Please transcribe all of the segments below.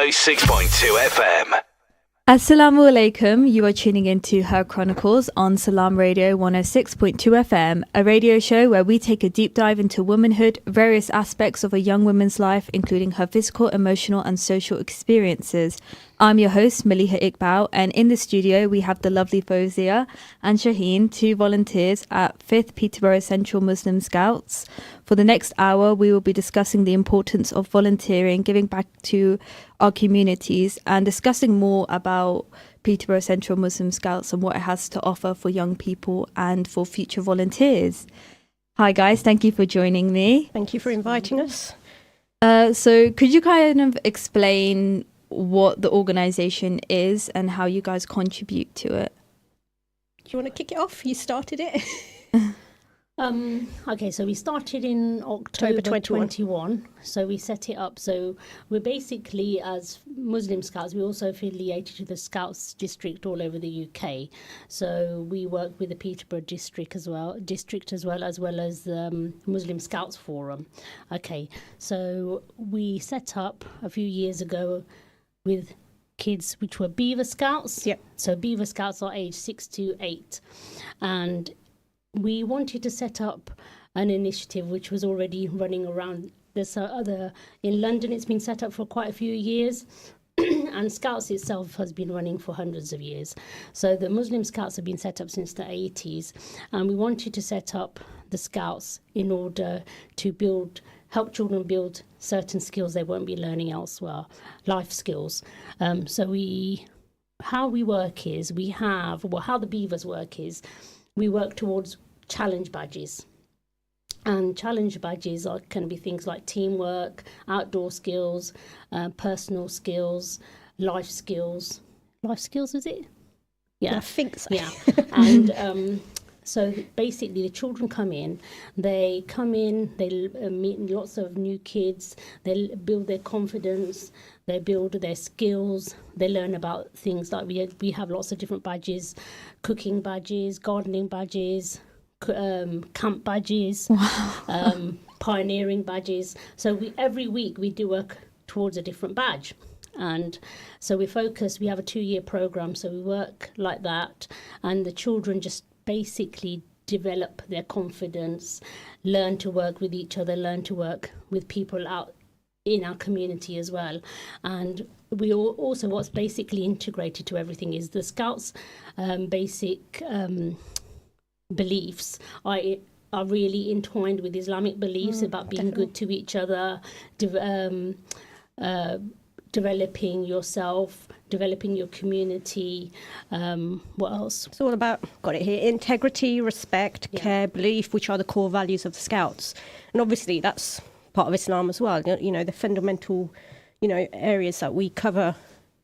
106.2 FM. Assalamu alaikum, you are tuning into Her Chronicles on Salam Radio 106.2 FM, a radio show where we take a deep dive into womanhood, various aspects of a young woman's life, including her physical, emotional and social experiences. I'm your host, Maleeha Iqbal, and in the studio we have the lovely Fawzia and Shaheen, two volunteers at 5th Peterborough Central Muslim Scouts. For the next hour, we will be discussing the importance of volunteering, giving back to our communities and discussing more about Peterborough Central Muslim Scouts and what it has to offer for young people and for future volunteers. Hi guys, thank you for joining me. Thank you for inviting us. So could you kind of explain what the organisation is and how you guys contribute to it? Do you want to kick it off? You started it. Okay, so we started in October 21. So we set it up. So we're basically, as Muslim Scouts, we're also affiliated to the Scouts district all over the UK. So we work with the Peterborough district as well as the Muslim Scouts Forum. Okay, so we set up a few years ago with kids which were Beaver Scouts. Yep. So Beaver Scouts are aged 6 to 8. And we wanted to set up an initiative which was already running around. There's other in London. It's been set up for quite a few years, and Scouts itself has been running for hundreds of years. So the Muslim Scouts have been set up since the 80s, and we wanted to set up the Scouts in order to help children build certain skills they won't be learning elsewhere, life skills. How the Beavers work is, we work towards challenge badges. And challenge badges can be things like teamwork, outdoor skills, personal skills, life skills. Life skills, is it? Yeah. I think so. Yeah. And so basically the children come in, they meet lots of new kids, they build their confidence, they build their skills, they learn about things like we have lots of different badges, cooking badges, gardening badges, camp badges, pioneering badges. So every week we do work towards a different badge. And so we have a 2-year program, so we work like that, and the children just basically develop their confidence, learn to work with each other, learn to work with people out in our community as well. And we also, what's basically integrated to everything is the Scouts' basic beliefs are really entwined with Islamic beliefs about being good to each other, developing yourself, developing your community. What else? It's all about, got it here, integrity, respect, care, belief, which are the core values of the Scouts. And obviously that's part of Islam as well. You know, the fundamental, areas that we cover,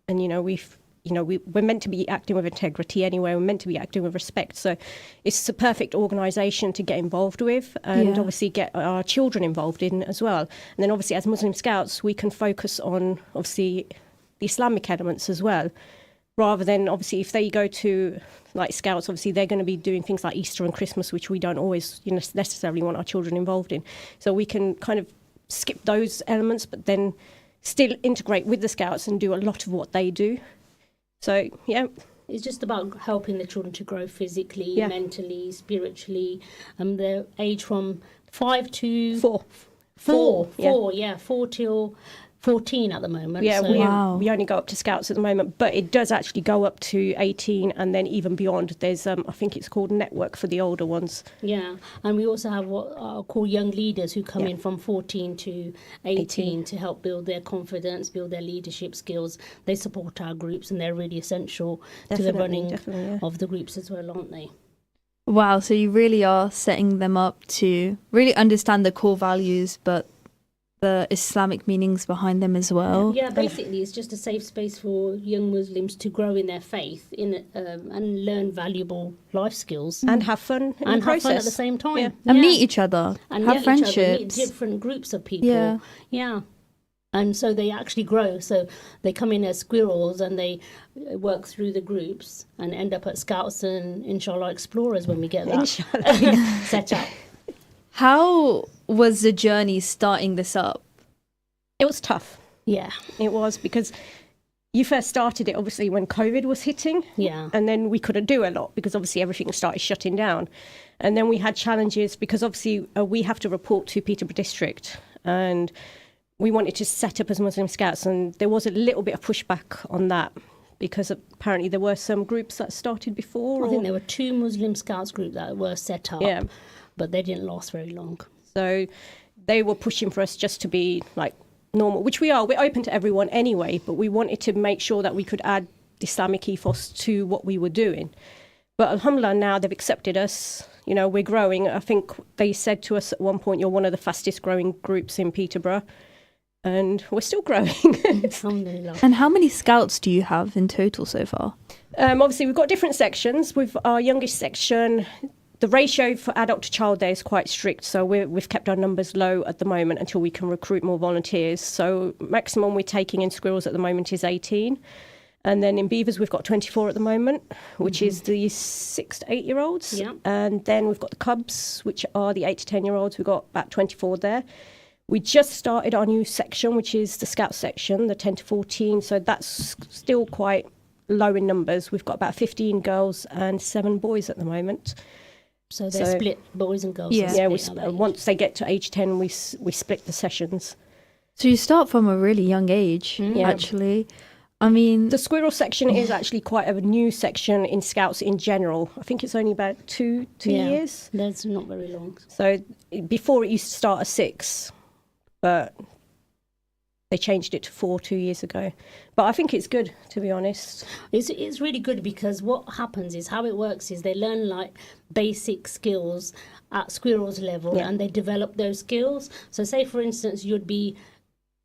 and, we're meant to be acting with integrity anyway. We're meant to be acting with respect. So it's a perfect organisation to get involved with, and obviously get our children involved in as well. And then obviously as Muslim Scouts, we can focus on obviously the Islamic elements as well, rather than obviously if they go to like Scouts, obviously they're going to be doing things like Easter and Christmas, which we don't always necessarily want our children involved in. So we can kind of skip those elements, but then still integrate with the Scouts and do a lot of what they do. So, yeah. It's just about helping the children to grow physically, mentally, spiritually. They're aged from 5 to... 4. 4 till 14 at the moment. Yeah, so. we only go up to Scouts at the moment, but it does actually go up to 18 and then even beyond. There's, I think it's called Network for the older ones. Yeah, and we also have what are called young leaders who come in from 14 to 18 to help build their confidence, build their leadership skills. They support our groups and they're really essential to the running of the groups as well, aren't they? Wow, so you really are setting them up to really understand the core values, but the Islamic meanings behind them as well. Yeah, basically it's just a safe space for young Muslims to grow in their faith and learn valuable life skills. And have fun in the process. Have fun at the same time. Yeah. And meet each other. And have friendships. Meet different groups of people. Yeah. And so they actually grow. So they come in as squirrels and they work through the groups and end up at Scouts and inshallah explorers when we get that set up. How was the journey starting this up? It was tough. Yeah. It was, because you first started it obviously when COVID was hitting. Yeah. And then we couldn't do a lot because obviously everything started shutting down. And then we had challenges because obviously we have to report to Peterborough District, and we wanted to set up as Muslim Scouts, and there was a little bit of pushback on that because apparently there were some groups that started before. I think there were 2 Muslim Scouts groups that were set up, but they didn't last very long. So they were pushing for us just to be like normal, which we are. We're open to everyone anyway, but we wanted to make sure that we could add the Islamic ethos to what we were doing. But alhamdulillah, now they've accepted us. You know, we're growing. I think they said to us at one point, you're one of the fastest growing groups in Peterborough. And we're still growing. Alhamdulillah. And how many scouts do you have in total so far? Obviously, we've got different sections. With our youngest section, the ratio for adult to child there is quite strict. So we've kept our numbers low at the moment until we can recruit more volunteers. So maximum we're taking in squirrels at the moment is 18. And then in beavers, we've got 24 at the moment, which is the 6 to 8 year olds. Yeah. And then we've got the cubs, which are the 8 to 10 year olds. We've got about 24 there. We just started our new section, which is the Scout section, the 10 to 14. So that's still quite low in numbers. We've got about 15 girls and 7 boys at the moment. So they're split, boys and girls. Yeah. Yeah, once once they get to age 10, we split the sessions. So you start from a really young age, actually. I mean, The squirrel section is actually quite a new section in Scouts in general. I think it's only about two years. That's not very long. So before it used to start at 6, but they changed it to 4 2 years ago. But I think it's good, to be honest. It's really good because what happens is, how it works is they learn like basic skills at squirrels level, and they develop those skills. So say for instance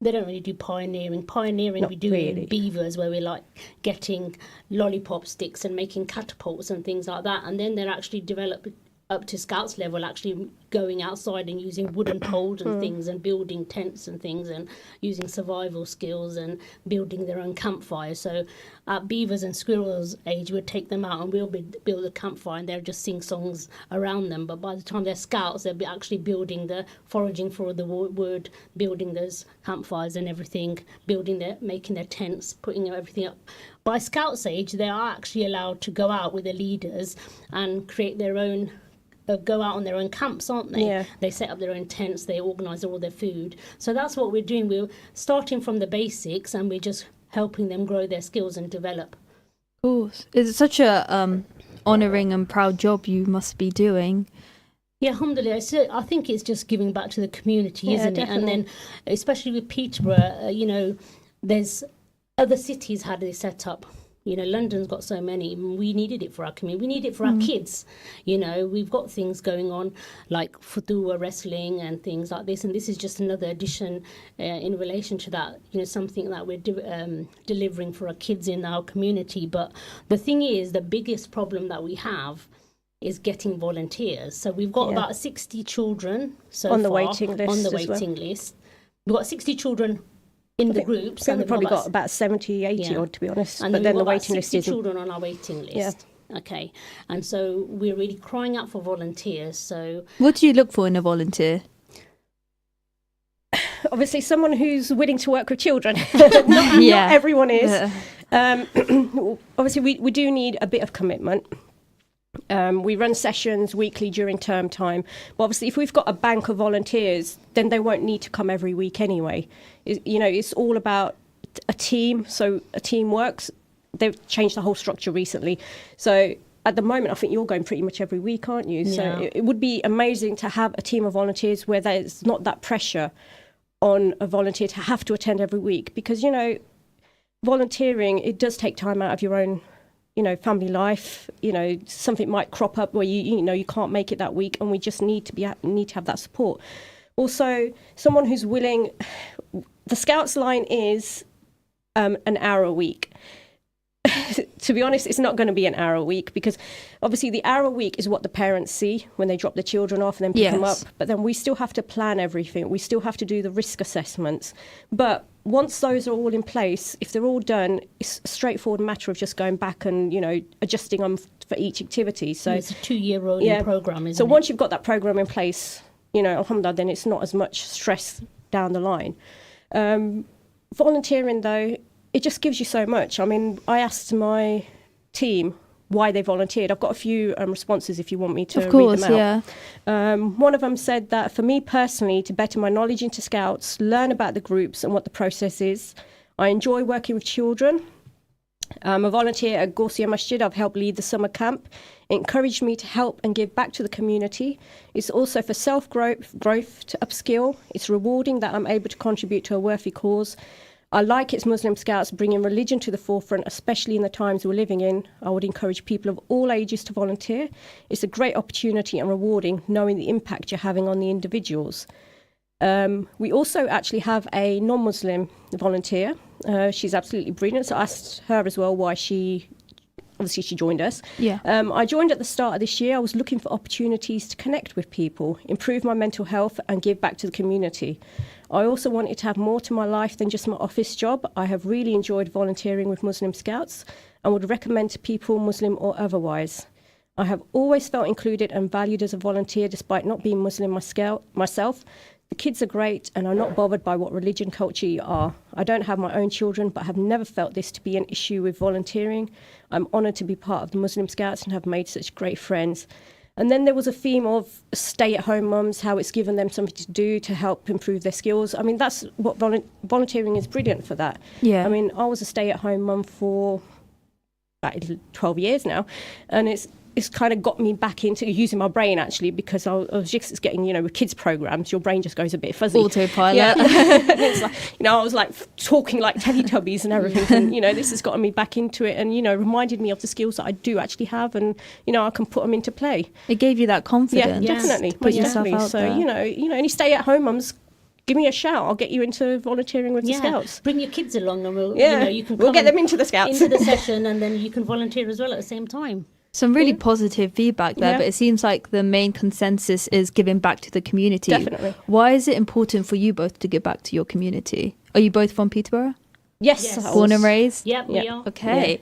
they don't really do pioneering. Not We do really. in beavers, where we're like getting lollipop sticks and making catapults and things like that, and then they're actually developed up to Scouts level, actually going outside and using wooden poles and things, and building tents and things, and using survival skills and building their own campfires. So at beavers and squirrels age, we'd take them out and we'll build a campfire, and they'll just sing songs around them. But by the time they're Scouts, they'll be actually foraging for the wood, building those campfires and everything, making their tents, putting everything up. By Scouts age, they are actually allowed to go out with their leaders and create their own go out on their own camps, aren't they? Yeah. They set up their own tents, they organise all their food. So that's what we're doing. We're starting from the basics, and we're just helping them grow their skills and develop. of course, it's such a honouring and proud job you must be doing. Yeah, alhamdulillah. So I think it's just giving back to the community, Yeah, isn't definitely. it? And then, especially with Peterborough, there's other cities had this set up. London's got so many. We needed it for our community. We need it for our kids. We've got things going on like futua wrestling and things like this. And this is just another addition in relation to that, something that we're delivering for our kids in our community. But the thing is, the biggest problem that we have is getting volunteers. So we've got about 60 children On the waiting list On the as well. waiting list. We've got 60 children in the groups. I think and we've probably got about 70, 80 odd, to be honest. And but then then we've the got about waiting list 60 isn't. children on our waiting list. Yeah. Okay. And so we're really crying out for volunteers. So What do you look for in a volunteer? Obviously, someone who's willing to work with children. Not everyone is. Obviously, we do need a bit of commitment. We run sessions weekly during term time. But obviously, if we've got a bank of volunteers, then they won't need to come every week anyway. It's all about a team. So a team works. They've changed the whole structure recently. So at the moment, I think you're going pretty much every week, aren't you? Yeah. So it would be amazing to have a team of volunteers where there's not that pressure on a volunteer to have to attend every week. Because, volunteering, it does take time out of your own family life. Something might crop up where you can't make it that week, and we just need to have that support. Also, someone who's willing. The Scouts line is an hour a week. To be honest, it's not going to be an hour a week, because obviously the hour a week is what the parents see when they drop the children off and then pick them up. But then we still have to plan everything. We still have to do the risk assessments. But once those are all in place, if they're all done, it's a straightforward matter of just going back and, adjusting them for each activity. So it's a 2-year rolling program, isn't so it? once you've got that program in place, alhamdulillah, then it's not as much stress down the line. volunteering, though, it just gives you so much. I mean, I asked my team why they volunteered. I've got a few responses if you want me to read them out. Yeah. One of them said that for me personally, to better my knowledge into Scouts, learn about the groups and what the process is, I enjoy working with children. I'm a volunteer at Gorsia Masjid. I've helped lead the summer camp. It encouraged me to help and give back to the community. It's also for self-growth, to upskill. It's rewarding that I'm able to contribute to a worthy cause. I like its Muslim Scouts bringing religion to the forefront, especially in the times we're living in. I would encourage people of all ages to volunteer. It's a great opportunity and rewarding knowing the impact you're having on the individuals. We also actually have a non-Muslim volunteer. She's absolutely brilliant. So I asked her as well why she joined us. Yeah. I joined at the start of this year. I was looking for opportunities to connect with people, improve my mental health and give back to the community. I also wanted to have more to my life than just my office job. I have really enjoyed volunteering with Muslim Scouts and would recommend to people, Muslim or otherwise. I have always felt included and valued as a volunteer despite not being Muslim myself. The kids are great and are not bothered by what religion, culture you are. I don't have my own children, but have never felt this to be an issue with volunteering. I'm honoured to be part of the Muslim Scouts and have made such great friends. And then there was a theme of stay-at-home mums, how it's given them something to do to help improve their skills. I mean, that's what volunteering is brilliant for that. Yeah. I mean, I was a stay-at-home mum for about 12 years now, and it's kind of got me back into using my brain, actually, because I was just getting, with kids programs, your brain just goes a bit fuzzy. Autopilot. Yeah. It's like, I was like talking like Teletubbies and everything. And, this has gotten me back into it and, reminded me of the skills that I do actually have and, I can put them into play. It gave you that confidence. Yeah, definitely. to put yourself definitely. out So, there. any stay-at-home mums, give me a shout. I'll get you into volunteering with the Scouts. Bring your kids along and we'll get them into the Scouts. Into the session and then you can volunteer as well at the same time. Some really positive feedback there, but it seems like the main consensus is giving back to the community. Definitely. Why is it important for you both to give back to your community? Are you both from Peterborough? Yes. Born and raised? Yep, we are. Okay. Yeah.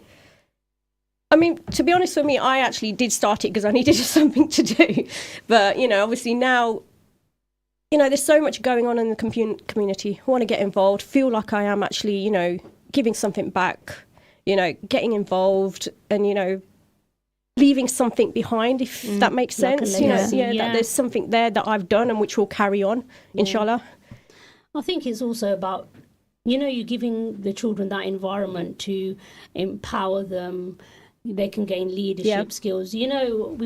I mean, to be honest, for me, I actually did start it because I needed something to do. But, obviously now, there's so much going on in the community. I want to get involved, feel like I am actually, giving something back, getting involved and, leaving something behind, if that makes sense. That there's something there that I've done and which will carry on, inshallah. I think it's also about, you're giving the children that environment to empower them. They can gain leadership skills. We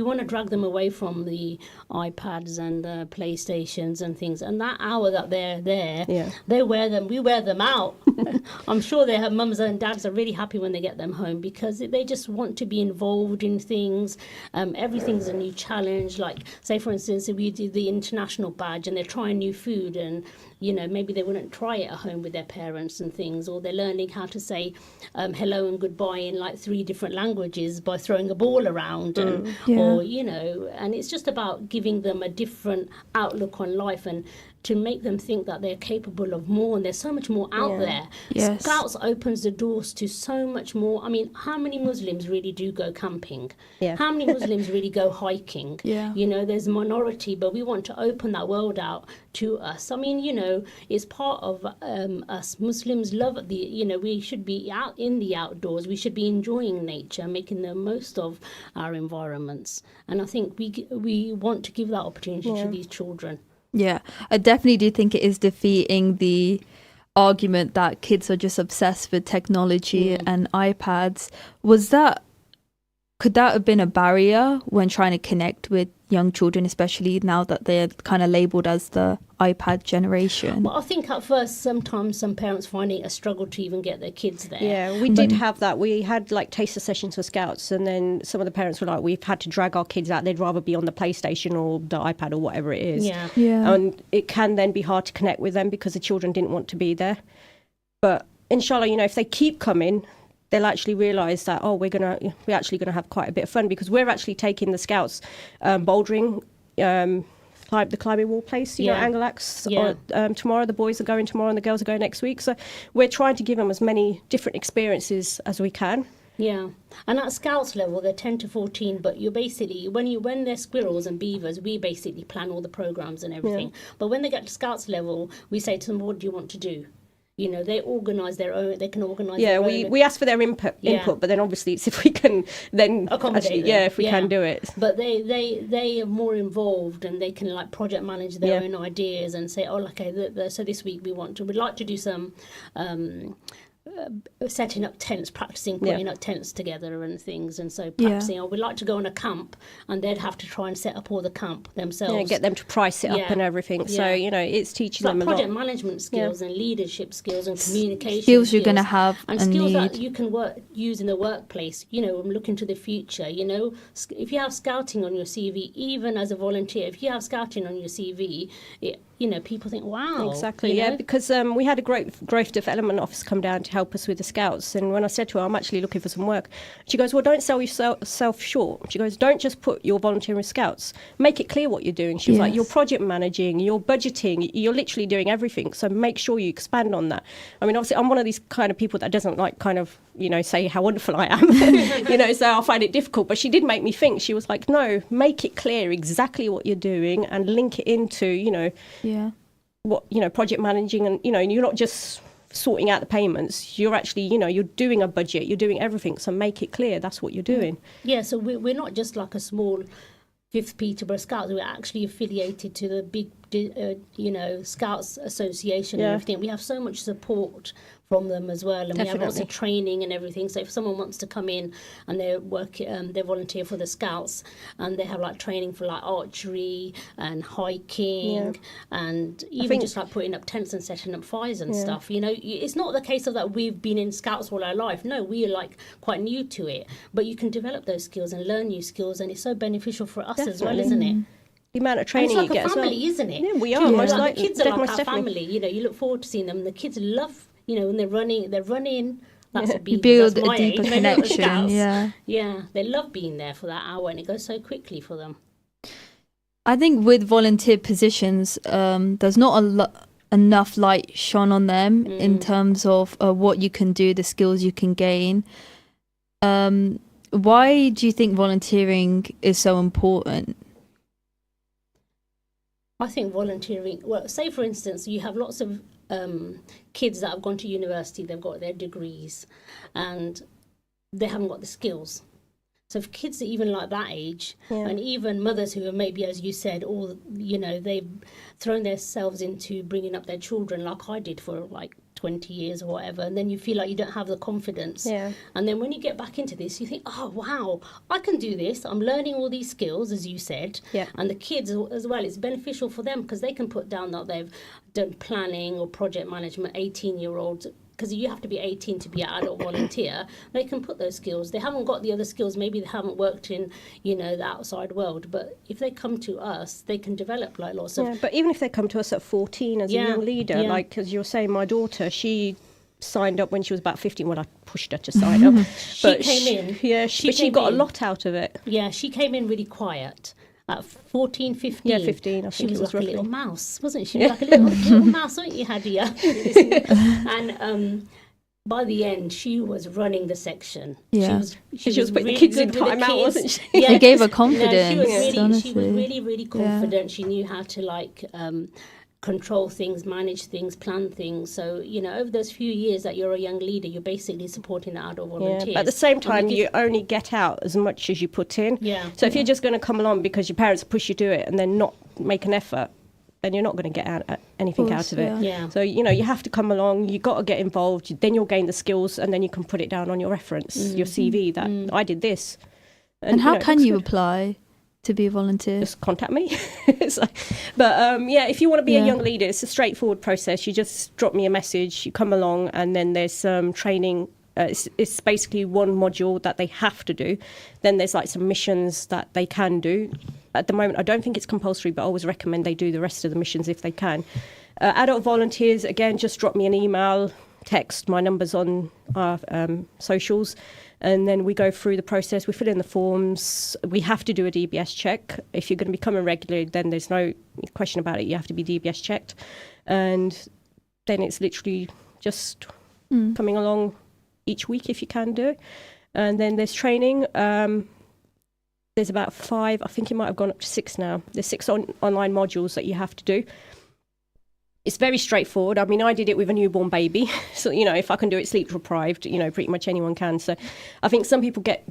want to drag them away from the iPads and the PlayStations and things. And that hour that they're there, we wear them out. I'm sure their mums and dads are really happy when they get them home because they just want to be involved in things. Everything's a new challenge. Like, say, for instance, if we do the international badge and they're trying new food and, maybe they wouldn't try it at home with their parents and things, or they're learning how to say hello and goodbye in like 3 different languages by throwing a ball around and it's just about giving them a different outlook on life and to make them think that they're capable of more, and there's so much more out there. Yes. Scouts opens the doors to so much more. I mean, how many Muslims really do go camping? How many Muslims really go hiking? There's a minority, but we want to open that world out to us. I mean, it's part of us. Muslims love we should be out in the outdoors. We should be enjoying nature, making the most of our environments. And I think we want to give that opportunity to these children. Yeah, I definitely do think it is defeating the argument that kids are just obsessed with technology and iPads. Could that have been a barrier when trying to connect with young children, especially now that they're kind of labelled as the iPad generation? Well, I think at first sometimes some parents find it a struggle to even get their kids there. Yeah, we did have that. We had like taster sessions for Scouts, and then some of the parents were like, we've had to drag our kids out. They'd rather be on the PlayStation or the iPad or whatever it is. Yeah. And it can then be hard to connect with them because the children didn't want to be there. But inshallah, if they keep coming, they'll actually realise that, we're actually gonna have quite a bit of fun because we're actually taking the Scouts bouldering, the climbing wall place, Angelax. Tomorrow, the boys are going tomorrow and the girls are going next week. So we're trying to give them as many different experiences as we can. Yeah, and at Scouts level, they're 10 to 14, but you're basically, when they're squirrels and beavers, we basically plan all the programs and everything. But when they get to Scouts level, we say to them, what do you want to do? You know, they organise their own. They can organise. Yeah, their own. we ask for their input, but then obviously it's if we can then Accommodate them. if we can do it. But they are more involved, and they can like project manage their own ideas and say, oh, okay, so this week we'd like to do some setting up tents, practicing putting up tents together and things, and so practicing. Or we'd like to go on a camp, and they'd have to try and set up all the camp themselves. Yeah, get them to price it up and everything. Yeah. So it's teaching them a project lot. management skills and leadership skills and communication skills you're going to have and skills that you can use in the workplace. You know, looking to the future. You know, if you have scouting on your CV, even as a volunteer, if you have scouting on your CV, people think, wow. Exactly, because we had a growth development officer come down to help us with the scouts. And when I said to her, I'm actually looking for some work, she goes, well, don't sell yourself short. She goes, don't just put your volunteering with scouts. Make it clear what you're doing. She was like, you're project managing, you're budgeting, you're literally doing everything. So make sure you expand on that. I mean, obviously, I'm one of these kind of people that doesn't like kind of, say how wonderful I am, so I'll find it difficult. But she did make me think. She was like, no, make it clear exactly what you're doing and link it into, what project managing, and you're not just sorting out the payments, you're actually you're doing a budget, you're doing everything, so make it clear that's what you're doing. So we're not just like a small 5th Peterborough Scouts, we're actually affiliated to the big Scouts Association and everything. We have so much support from them as well, and we have lots of training and everything. So if someone wants to come in and they volunteer for the Scouts, and they have like training for like archery and hiking and even just like putting up tents and setting up fires and stuff, it's not the case of that we've been in Scouts all our life. No, we are like quite new to it, but you can develop those skills and learn new skills, and it's so beneficial for us as well, isn't it? The amount of training you get as well. It's like a family, isn't it? Yeah, we are. Most likely. The kids are like our family. You look forward to seeing them. The kids love, when they're running. That's a you build a deeper connection. Yeah, they love being there for that hour, and it goes so quickly for them. I think with volunteer positions, there's not enough light shone on them in terms of what you can do, the skills you can gain. Why do you think volunteering is so important? I think volunteering, say for instance, you have lots of kids that have gone to university, they've got their degrees, and they haven't got the skills. So if kids are even like that age, and even mothers who are maybe, as you said, they've thrown themselves into bringing up their children, like I did for like 20 years or whatever, and then you feel like you don't have the confidence. And then when you get back into this, you think, oh, wow, I can do this. I'm learning all these skills, as you said. And the kids as well, it's beneficial for them because they can put down that they've done planning or project management, 18-year-olds, because you have to be 18 to be an adult volunteer. They can put those skills. They haven't got the other skills. Maybe they haven't worked in, the outside world. But if they come to us, they can develop like lots of... Yeah, but even if they come to us at 14 as a young leader, like as you're saying, my daughter, she signed up when she was about 15. Well, I pushed her to sign up. She came in. Yeah, but she got a lot out of it. Yeah, she came in really quiet. At 14, 15. Yeah, 15, I think she was like roughly. A little mouse, wasn't she? Like a little mouse, wasn't you, Hadia? And by the end, she was running the section. Yeah. She was putting the kids in timeout, wasn't she? Yeah, it gave her confidence. She was really, really confident. She knew how to control things, manage things, plan things. So, over those few years that you're a young leader, you're basically supporting the adult volunteers. But at the same time, you only get out as much as you put in. So if you're just going to come along because your parents push you to it and then not make an effort, then you're not going to get anything out of it. So, you have to come along, you got to get involved, then you'll gain the skills, and then you can put it down on your reference, your CV, that I did this. And how can you apply to be a volunteer? Just contact me. If you want to be a young leader, it's a straightforward process. You just drop me a message, you come along, and then there's some training. It's basically one module that they have to do. Then there's like some missions that they can do. At the moment, I don't think it's compulsory, but I always recommend they do the rest of the missions if they can. Adult volunteers, again, just drop me an email, text. My number's on our socials. And then we go through the process. We fill in the forms. We have to do a DBS check. If you're going to be coming regularly, then there's no question about it. You have to be DBS checked. And then it's literally just coming along each week if you can do it. And then there's training. There's about 5. I think it might have gone up to 6 now. There's 6 online modules that you have to do. it's very straightforward. I mean, I did it with a newborn baby. So, you know, if I can do it sleep deprived, you know, pretty much anyone can. So I think some people get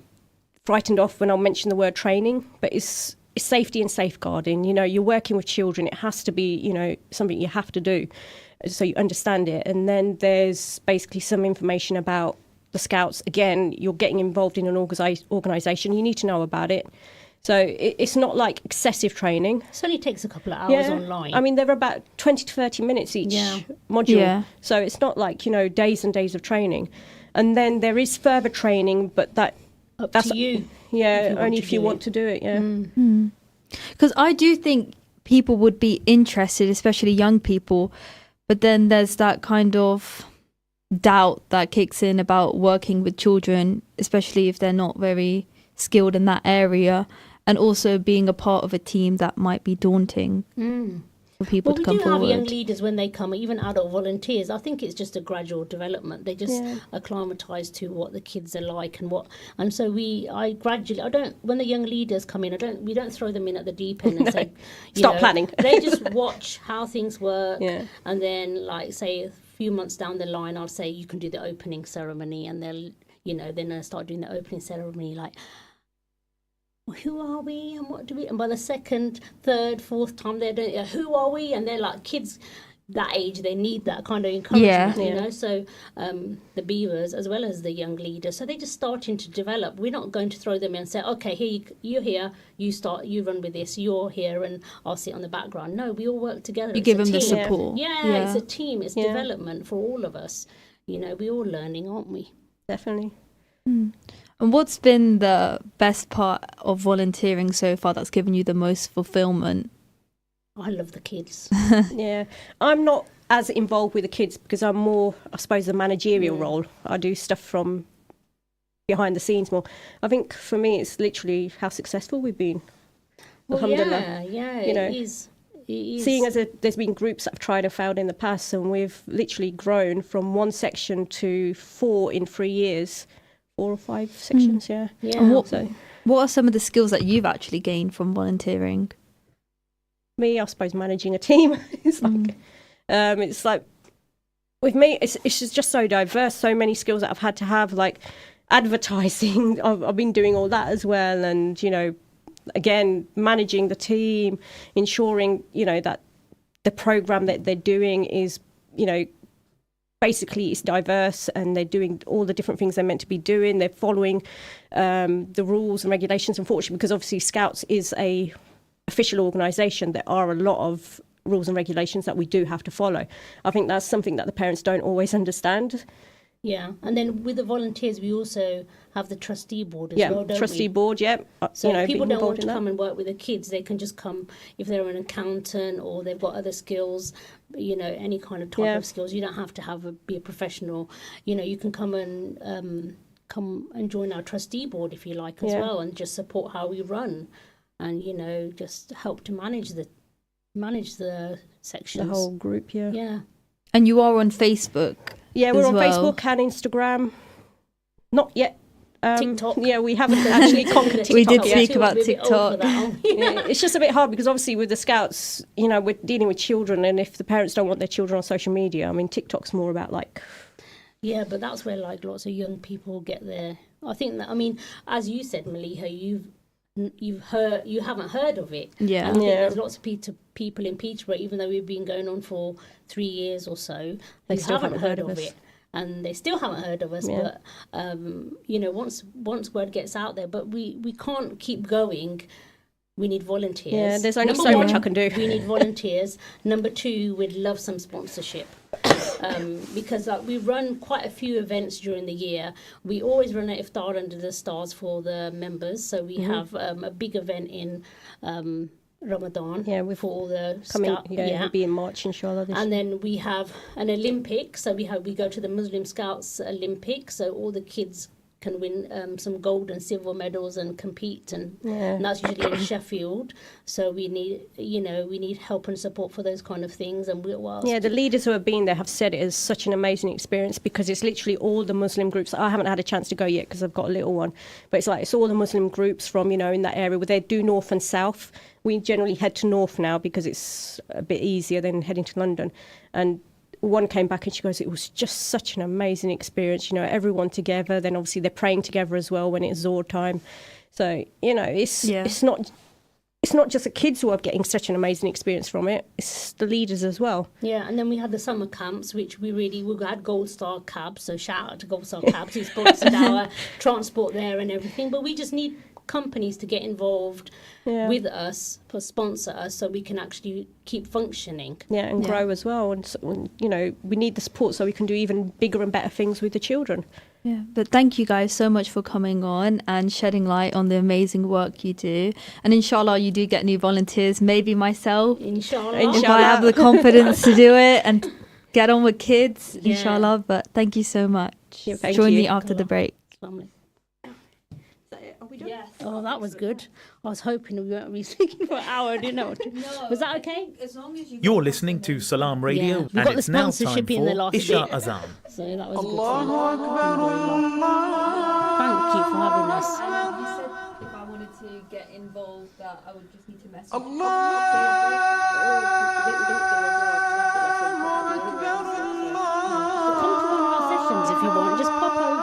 frightened off when I mention the word training, but it's safety and safeguarding. You know, you're working with children. It has to be, you know, something you have to do so you understand it. And then there's basically some information about the Scouts. Again, you're getting involved in an organisation. You need to know about it. So it's not like excessive training. It only takes a couple of hours online. I mean, they're about 20 to 30 minutes each module. Yeah. So it's not like, you know, days and days of training. And then there is further training, but that's to you. Yeah, only if you want to do it, yeah. Because I do think people would be interested, especially young people, but then there's that kind of doubt that kicks in about working with children, especially if they're not very skilled in that area. And also being a part of a team that might be daunting for people to come forward. We do have young leaders when they come, even adult volunteers. I think it's just a gradual development. They just acclimatise to what the kids are like and so when the young leaders come in, we don't throw them in at the deep end and say, stop planning. They just watch how things work, and then like say a few months down the line, I'll say you can do the opening ceremony, and they'll start doing the opening ceremony like, who are we and what do we, and by the second, third, fourth time they're doing who are we, and they're like kids that age, they need that kind of encouragement, you know. So the beavers as well as the young leaders, so they're just starting to develop. We're not going to throw them in and say, okay, here you're here, you run with this, you're here and I'll sit on the background. No, we all work together. You give them the support. It's a team, it's development for all of us, you know. We're all learning, aren't we? Definitely. And what's been the best part of volunteering so far that's given you the most fulfillment? I love the kids. Yeah, I'm not as involved with the kids because I'm more, I suppose, the managerial role. I do stuff from behind the scenes more. I think for me, it's literally how successful we've been. Alhamdulillah. Yeah, you know, it is. Seeing as there's been groups that have tried and failed in the past, and we've literally grown from one section to 4 in 3 years. 4 or 5 sections, yeah. And what are some of the skills that you've actually gained from volunteering? Me, I suppose, managing a team. It's like with me, it's just so diverse. So many skills that I've had to have, like advertising. I've been doing all that as well, and you know, again, managing the team, ensuring that the program that they're doing is basically it's diverse and they're doing all the different things they're meant to be doing. They're following the rules and regulations, unfortunately, because obviously Scouts is a official organisation. There are a lot of rules and regulations that we do have to follow. I think that's something that the parents don't always understand. Yeah, and then with the volunteers, we also have the trustee board as well, don't we? Trustee board, yeah. So if people don't want to come and work with the kids, they can just come if they're an accountant or they've got other skills, any kind of type of skills. You don't have to be a professional. You can come and join our trustee board if you like as well, and just support how we run, and just help to manage the sections. The whole group, yeah. Yeah. And you are on Facebook. Yeah, we're on Facebook and Instagram. Not yet. TikTok. Yeah, we haven't actually conquered TikTok. We did speak about TikTok. It's just a bit hard because obviously with the Scouts, we're dealing with children, and if the parents don't want their children on social media, I mean, TikTok's more about like... Yeah, but that's where like lots of young people get there. I think that, as you said, Maleeha, you haven't heard of it. Yeah. I think there's lots of people in Peterborough, even though we've been going on for 3 years or so, they still haven't heard of it. And they still haven't heard of us. Yeah. But once word gets out there, but we can't keep going. We need volunteers. Yeah, there's only so much I can do. We need volunteers. Number 2, we'd love some sponsorship. Because we run quite a few events during the year. We always run an iftar under the stars for the members. So we have a big event in Ramadan for all the Scouts. It'll be in March, inshallah. And then we have an Olympic. So we go to the Muslim Scouts Olympic. So all the kids can win some gold and silver medals and compete, and that's usually in Sheffield. So we need help and support for those kind of things. And the leaders who have been there have said it is such an amazing experience, because it's literally all the Muslim groups. I haven't had a chance to go yet because I've got a little one, but it's all the Muslim groups from in that area where they do north and south. We generally head to north now because it's a bit easier than heading to London. And one came back and she goes, it was just such an amazing experience, everyone together. Then obviously they're praying together as well when it's Zohr time. So, it's not just the kids who are getting such an amazing experience from it, it's the leaders as well. Yeah, and then we had the summer camps, which we had Gold Star Cabs, so shout out to Gold Star Cabs, who sponsored our transport there and everything. But we just need companies to get involved with us, to sponsor us, so we can actually keep functioning. Yeah, and grow as well. And so, we need the support so we can do even bigger and better things with the children. Yeah, but thank you guys so much for coming on and shedding light on the amazing work you do. And inshallah, you do get new volunteers, maybe myself. Inshallah. If I have the confidence to do it and get on with kids, inshallah. But thank you so much. Yeah, Join me after the break. Yes. Oh, that was good. I was hoping we weren't speaking for an hour. I didn't know. No, was that okay? As long as You're listening to Salam Radio, We and got it's the now time sponsorship in the for last Isha bit. Azan. So that was good. Thank you for having us. you said if I wanted to get involved, that I would just need to message Come to one of our sessions if you want. Just pop over.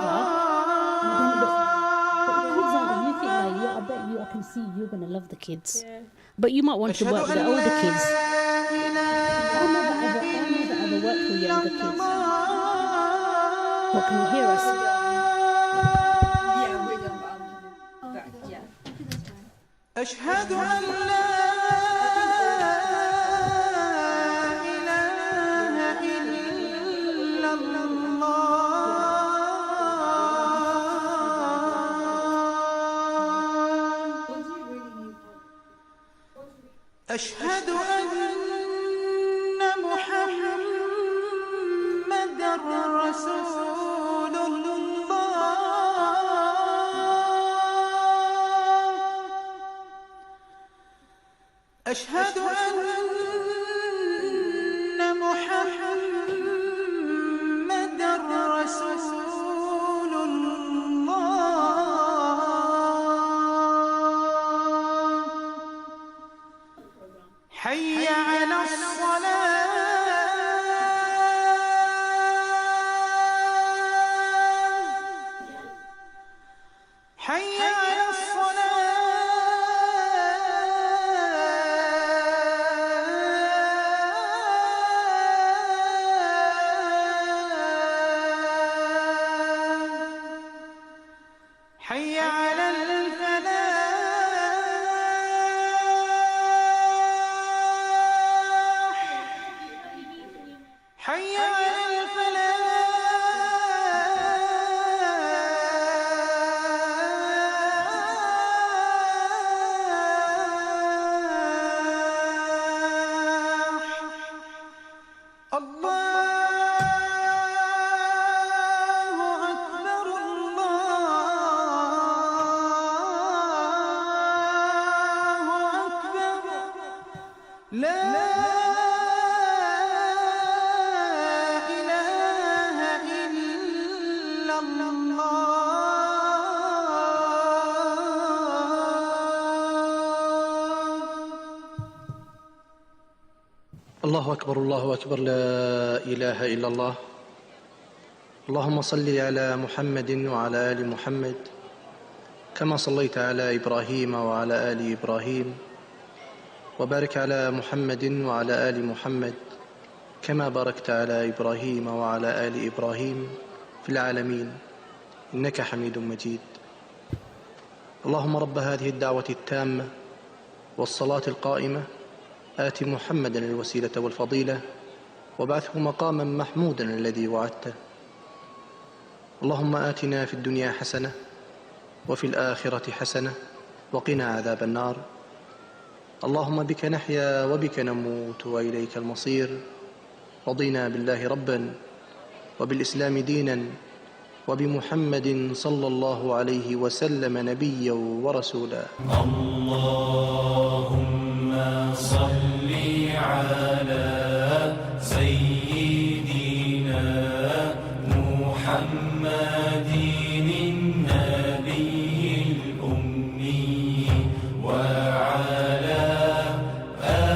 I bet you, I can see you're going to love the kids. Yeah. But you might want to work with the older kids. I never worked with younger kids. Well, can you hear us? Yeah, we're done. Yeah. أشهد أن لا إله إلا الله أشهد أن محمدًا رسول الله أشهد أن محمدًا رسول الله حي على الصلاة حي على الصلاة حي على الفلاح حي على الفلاح الله أكبر الله أكبر لا إله إلا الله الله أكبر الله أكبر لا إله إلا الله. اللهم صل على محمد وعلى آل محمد كما صليت على إبراهيم وعلى آل إبراهيم، وبارك على محمد وعلى آل محمد كما باركت على إبراهيم وعلى آل إبراهيم في العالمين إنك حميد مجيد. اللهم رب هذه الدعوة التامة والصلاة القائمة آت محمدا الوسيلة والفضيلة وابعثه مقاما محمودا الذي وعدته. اللهم آتنا في الدنيا حسنة وفي الآخرة حسنة وقنا عذاب النار. اللهم بك نحيا وبك نموت وإليك المصير. رضينا بالله ربا وبالإسلام دينا وبمحمد صلى الله عليه وسلم نبيا ورسولا. اللهم صل على سيدنا محمد النبي الأمي وعلى آله.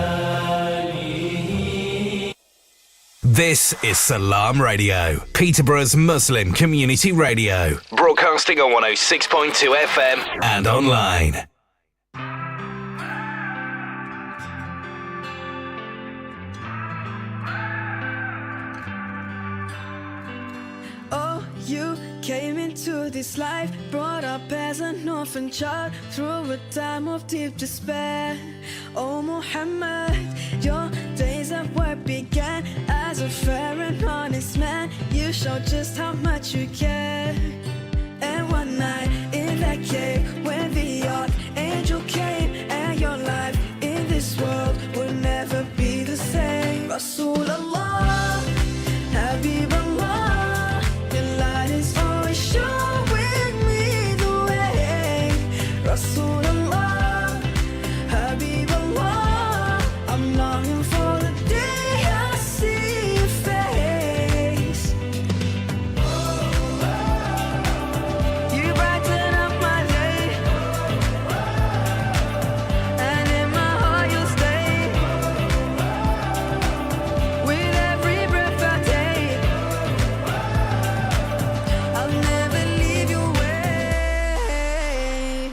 This is Salam Radio, Peterborough's Muslim community radio. Broadcasting on 106.2 FM and online. Oh, you came into this life, brought up as an orphan child through a time of deep despair. Oh, Muhammad, your days of work began as a fair and honest man. You showed just how much you care. And one night in that cave, when the archangel came, and your life in this world will never be the same. Rasulullah, Habibullah, showing me the way. Rasulullah, Habibullah, I'm longing for the day I see your face. You brighten up my day, and in my heart you'll stay. With every breath I take, I'll never leave your way.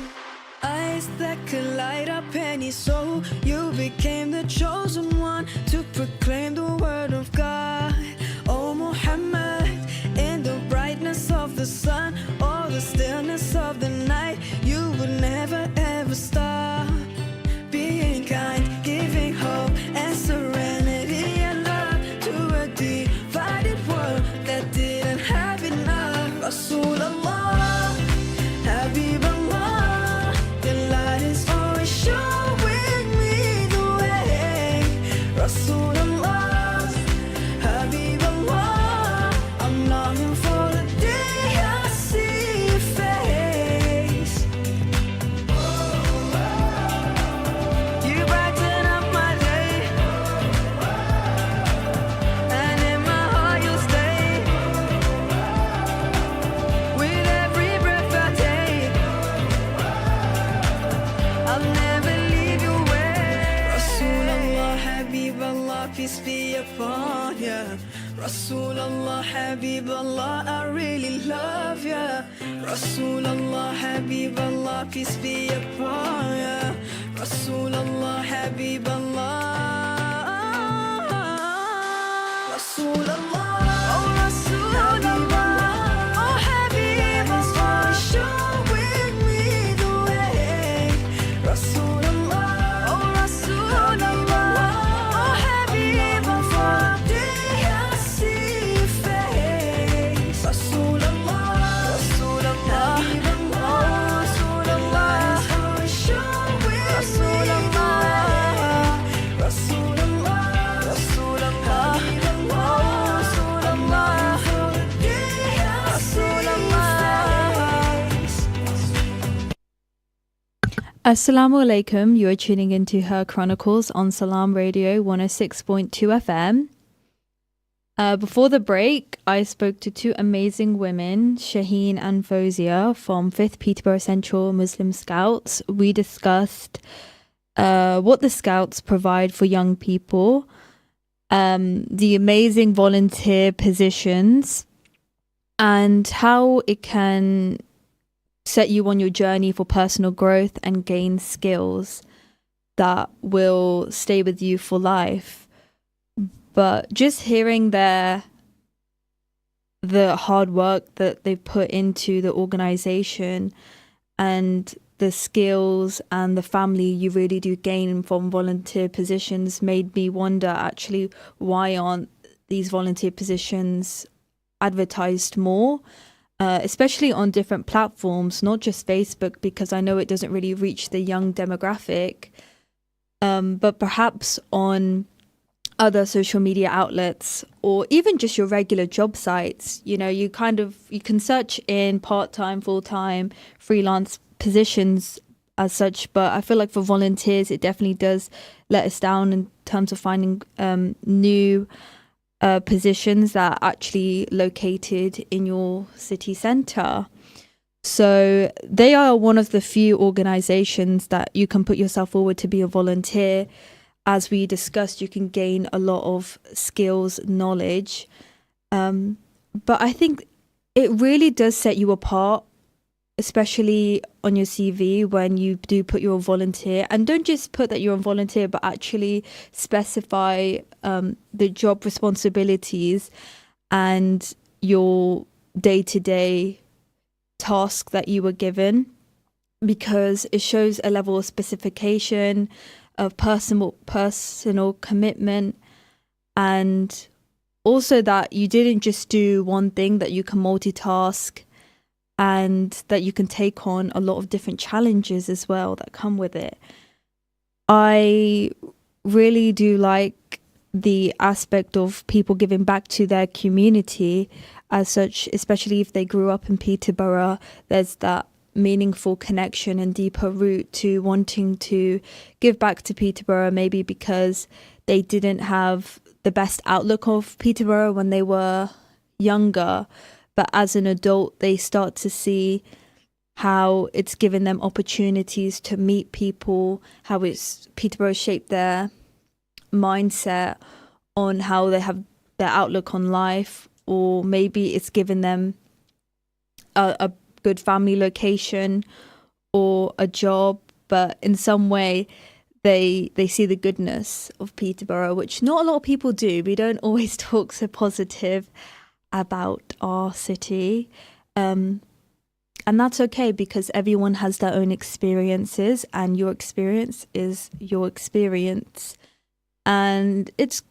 Eyes that could light up any soul. You became the chosen one to proclaim the word of God. Oh, Muhammad, in the brightness of the sun or the stillness of the night, you would never ever stop being kind, giving hope and serenity and love to a divided world that didn't have enough. Rasulullah, Habibullah, your light is always showing me the way. Rasulullah, Habibullah, I'm longing for the day I see your face. You brighten up my day, and in my heart you'll stay. With every breath I take, I'll never leave your way. Rasulullah, Habiballah, peace be upon ya. Rasulullah, Habiballah, I really love ya. Rasulullah, Habiballah, peace be upon ya. Rasulullah, Habiballah, Rasulullah, oh Rasulullah, oh Habibullah, showing me the way. Rasulullah, oh Rasulullah, oh Habibullah, day I see your face. Rasulullah, Rasulullah, Habibullah, Rasulullah, showing me the way. Rasulullah, Rasulullah, Assalamu alaikum, you are tuning into Her Chronicles on Salam Radio 106.2 FM. Before the break, I spoke to two amazing women, Shaheen and Fozia from 5th Peterborough Central Muslim Scouts. We discussed what the Scouts provide for young people, the amazing volunteer positions, and how it can set you on your journey for personal growth and gain skills that will stay with you for life. But just hearing the hard work that they put into the organization and the skills and the family you really do gain from volunteer positions made me wonder actually why aren't these volunteer positions advertised more, especially on different platforms, not just Facebook, because I know it doesn't really reach the young demographic, but perhaps on other social media outlets, or even just your regular job sites. You know, you can search in part-time, full-time, freelance positions as such, but I feel like for volunteers it definitely does let us down in terms of finding new positions that are actually located in your city centre. So they are one of the few organisations that you can put yourself forward to be a volunteer. As we discussed, you can gain a lot of skills, knowledge. But I think it really does set you apart, especially on your CV when you do put you're a volunteer. And don't just put that you're a volunteer, but actually specify the job responsibilities and your day-to-day task that you were given, because it shows a level of specification, of personal commitment, and also that you didn't just do one thing, that you can multitask and that you can take on a lot of different challenges as well that come with it. I really do like the aspect of people giving back to their community as such, especially if they grew up in Peterborough. There's that meaningful connection and deeper root to wanting to give back to Peterborough, maybe because they didn't have the best outlook of Peterborough when they were younger, but as an adult they start to see how it's given them opportunities to meet people, how it's Peterborough shaped their mindset on how they have their outlook on life, or maybe it's given them a good family location or a job, but in some way they see the goodness of Peterborough, which not a lot of people do. We don't always talk so positive about our city, and that's okay, because everyone has their own experiences and your experience is your experience, and it's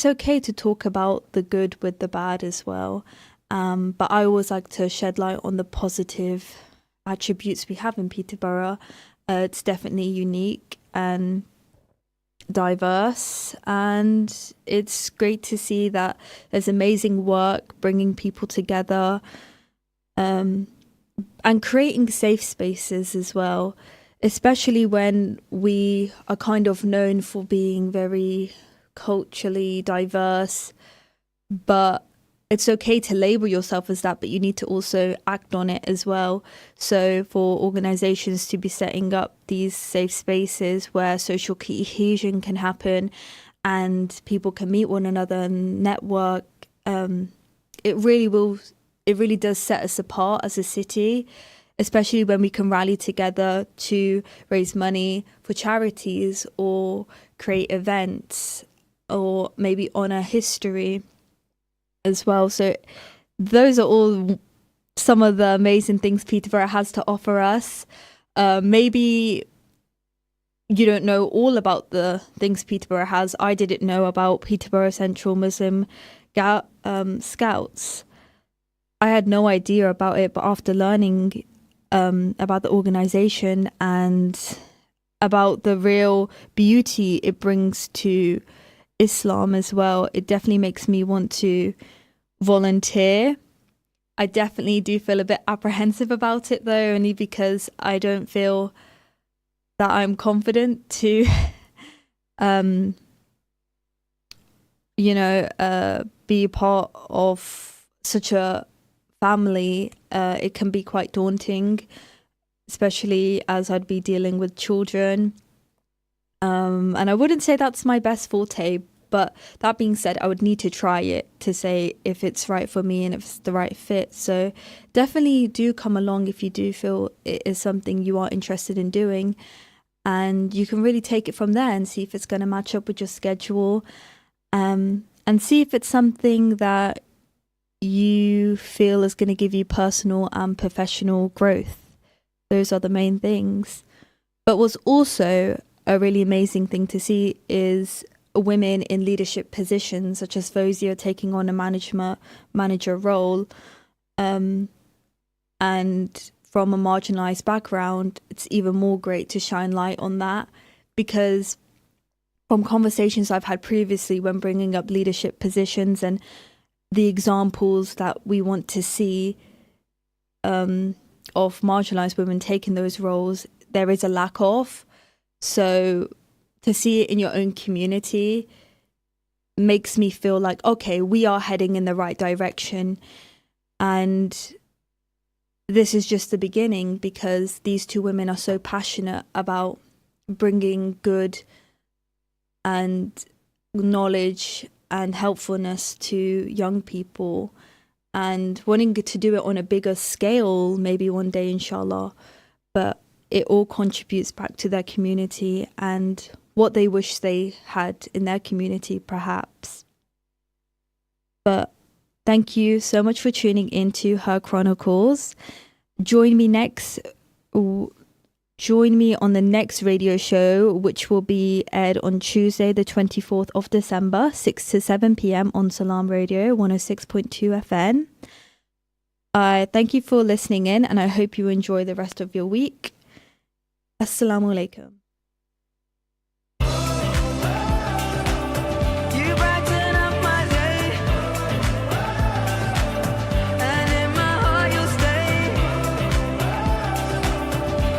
okay to talk about the good with the bad as well. But I always like to shed light on the positive attributes we have in Peterborough. It's definitely unique and diverse, and it's great to see that there's amazing work bringing people together, and creating safe spaces as well, especially when we are kind of known for being very culturally diverse. But it's okay to label yourself as that, but you need to also act on it as well. So for organizations to be setting up these safe spaces where social cohesion can happen and people can meet one another and network, it really does set us apart as a city, especially when we can rally together to raise money for charities or create events or maybe honor history as well. So those are all some of the amazing things Peterborough has to offer us. Maybe you don't know all about the things Peterborough has. I didn't know about Peterborough Central Muslim Scouts. I had no idea about it, but after learning about the organisation and about the real beauty it brings to Islam as well, it definitely makes me want to volunteer. I definitely do feel a bit apprehensive about it though, only because I don't feel that I'm confident to be part of such a family. It can be quite daunting, especially as I'd be dealing with children. And I wouldn't say that's my best forte, but that being said, I would need to try it to say if it's right for me and if it's the right fit. So definitely do come along if you do feel it is something you are interested in doing, and you can really take it from there and see if it's going to match up with your schedule, and see if it's something that you feel is going to give you personal and professional growth. Those are the main things. But what's also a really amazing thing to see is women in leadership positions, such as Fozia taking on a manager role, and from a marginalized background, it's even more great to shine light on that, because from conversations I've had previously when bringing up leadership positions and the examples that we want to see of marginalized women taking those roles, there is a lack of. So to see it in your own community makes me feel like, okay, we are heading in the right direction. And this is just the beginning, because these two women are so passionate about bringing good and knowledge and helpfulness to young people, and wanting to do it on a bigger scale, maybe one day, inshallah. But it all contributes back to their community and what they wish they had in their community, perhaps. But thank you so much for tuning into Her Chronicles. Join me on the next radio show, which will be aired on Tuesday, the 24th of December, 6 to 7 p.m. on Salam Radio 106.2 FM. I thank you for listening in, and I hope you enjoy the rest of your week. Assalamu alaikum. You brighten up my day, and in my heart you'll stay.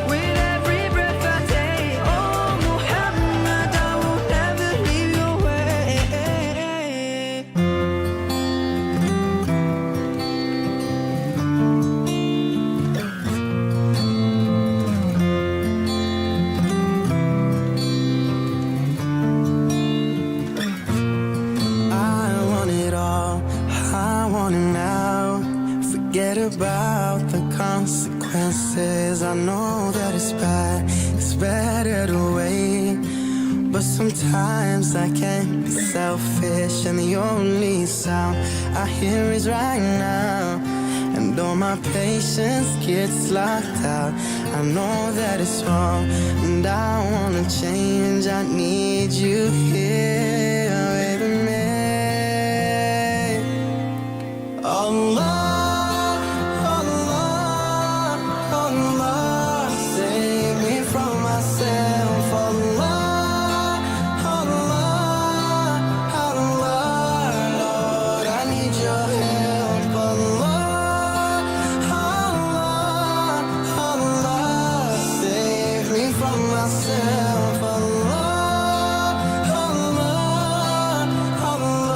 With every breath I take, oh Muhammad, I will never leave your way. I want it all, I want it now. Forget about the consequences. I know that it's better to wait. But sometimes I can't be selfish, and the only sound I hear is right now. And all my patience gets locked out. I know that it's wrong, and I wanna change. I need you here with me. Allah, Allah, Allah, save me from myself. Allah, Allah, Allah, Lord, I need your help. Allah, Allah, Allah, save me from myself. Allah, Allah, Allah.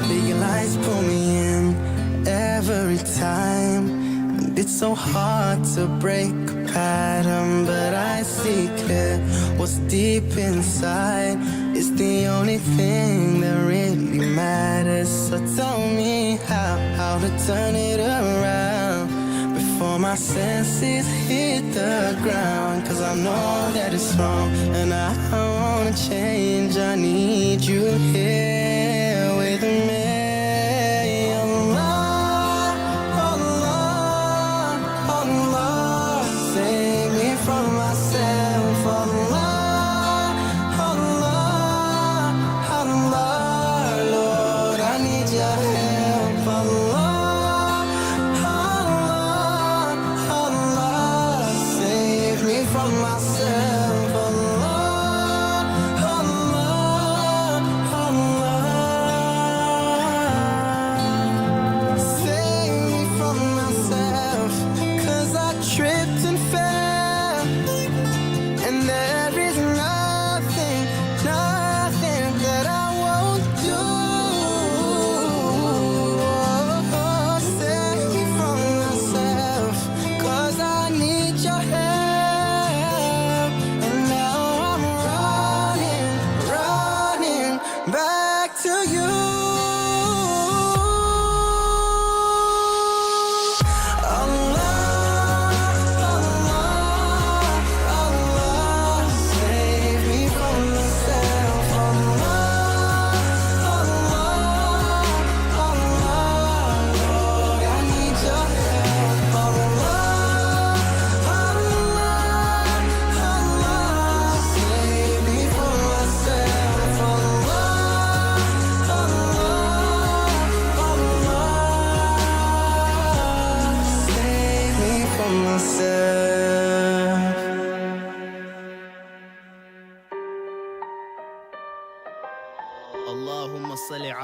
Big lights pull me in every time, and it's so hard to break a pattern, but I see clear. What's deep inside is the only thing that really matters. So tell me how to turn it around before my senses hit the ground. 'Cause I know that it's wrong, and I wanna change. I need you here with me. Allah, Allah, Allah, save me from myself. Allah, Allah, Allah, Lord, I need your help. Allah, Allah, Allah, save me from myself. Allah, Allah, Allah.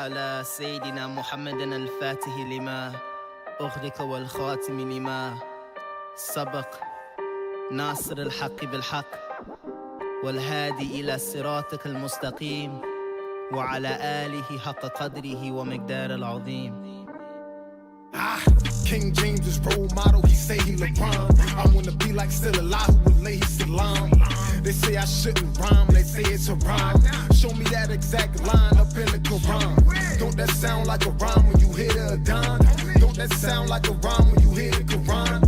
على سيدنا محمد الفاتح لما أغلق والخاتم لما سبق ناصر الحق بالحق والهادي إلى صراطك المستقيم وعلى آله حق قدره ومقدار العظيم. King James is role model, he say he LeBron. I wanna be like still alive who would lay his salam. They say I shouldn't rhyme, they say it's a rhyme. Show me that exact line up in the Quran. Don't that sound like a rhyme when you hear the Adhan? Don't that sound like a rhyme when you hear the Quran?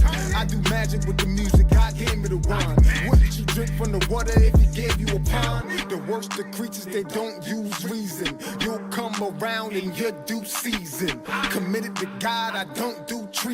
I do magic with the music, God gave me the wine. Wouldn't you drink from the water if he gave you a pond? The worst of creatures, they don't use reason. You'll come around in your due season. Committed to God, I don't do trees.